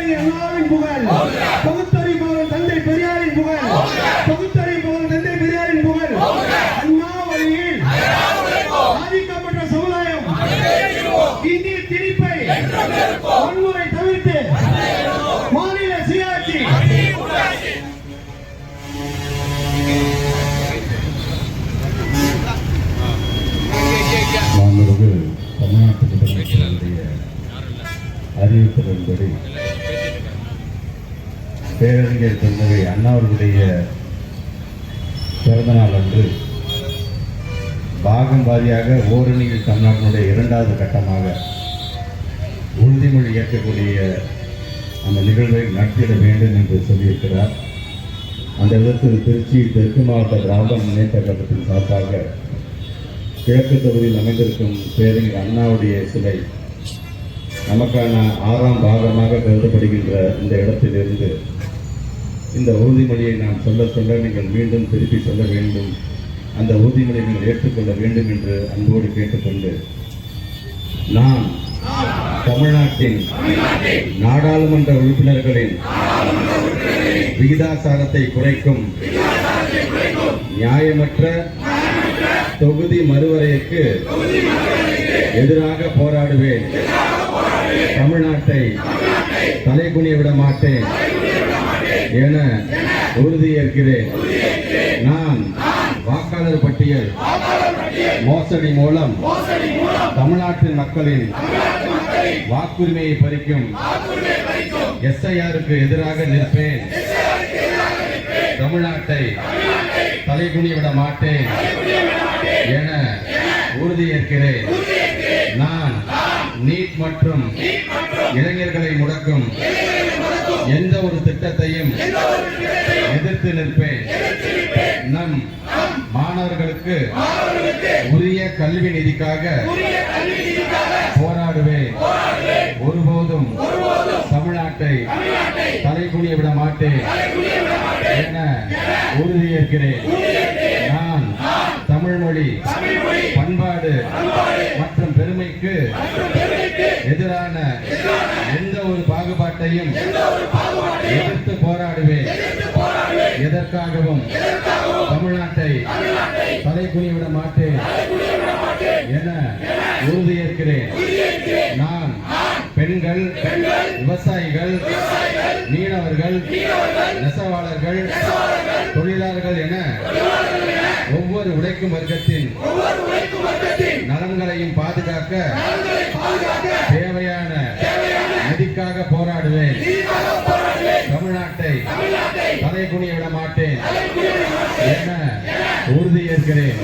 பேரறிஞர் அண்ணாவின் புகழ், பகுத்தறிபவர் தந்தை பெரியாரின் புகழ், பகுத்தறிபவர் தந்தை பெரியாரின் புகழ். அண்ணா வழியில் ஆதிக்கப்பட்ட சமுதாயம் இந்திய திணிப்பை வன்முறை தவிர்த்து மாநில சுயாட்சி மாண்புமிகு தமிழ்நாட்டு முதலமைச்சருடைய அறிவிப்பதன்படி பேரறிஞர் தந்தை அண்ணா அவர்களுடைய பிறந்தநாள் அன்று பாகம் வாரியாக ஓரணியில் தமிழ்நாட்டினுடைய இரண்டாவது கட்டமாக உறுதிமொழி ஏற்கக்கூடிய அந்த நிகழ்வை நடத்திட வேண்டும் என்று சொல்லியிருக்கிறார். அந்த இடத்தில் திருச்சி தெற்கு மாவட்ட திராவிட முன்னேற்ற கழகத்தின் சார்பாக கிழக்கு தொகுதியில் அமைந்திருக்கும் பேரறிஞர் அண்ணாவுடைய சிலை நமக்கான 6ஆம் பாகமாக கருதப்படுகின்ற இந்த இடத்திலிருந்து இந்த உறுதிமொழியை நாம் சொல்ல நீங்கள் மீண்டும் திருப்பி சொல்ல வேண்டும். அந்த உறுதிமொழியை நீங்கள் ஏற்றுக்கொள்ள வேண்டும் என்று அன்போடு கேட்டுக்கொண்டு, நான் தமிழ்நாட்டின் நாடாளுமன்ற உறுப்பினர்களின் விகிதாசாரத்தை குறைக்கும் நியாயமற்ற தொகுதி மறுவரையைக்கு எதிராக போராடுவேன். தமிழ்நாட்டை தலைகுனிய விட மாட்டேன் என உறுதியேற்கிறேன். நான் வாக்காளர் பட்டியல் மோசடி மூலம் தமிழ்நாட்டின் மக்களின் வாக்குரிமையை பறிக்கும் SIRக்கு எதிராக நிற்பேன். தமிழ்நாட்டை தலைகுனிய விட மாட்டேன் என உறுதியேற்கிறேன். நான் நீட் மற்றும் இளைஞர்களை முடக்கும் எந்த ஒரு திட்டத்தையும் எதிர்த்து நிற்பேன். நம் மாணவர்களுக்கு உரிய கல்வி நிதிக்காக போராடுவேன். ஒருபோதும் தமிழ்நாட்டை தலைகுனிய விட மாட்டேன் என உறுதியேற்கிறேன். நான் தமிழ் மொழி, பண்பாடு மற்றும் பெருமைக்கு எதிரான எந்த ஒரு பாகுபாட்டையும் எதிர்த்து போராடுவேன். எதற்காகவும் தமிழ்நாட்டை தலைகுனிய விட மாட்டேன் என உறுதியேற்கிறேன். நான் பெண்கள், விவசாயிகள், மீனவர்கள், நெசவாளர்கள், தொழிலாளர்கள் என ஒவ்வொரு உழைக்கும் வர்க்கத்தின் நலன்களையும் பாதுகாக்க தேவையான நிதிக்காக போராடுவேன். தமிழ்நாட்டை தலைகுனிய விட மாட்டேன் என உறுதியேற்கிறேன்.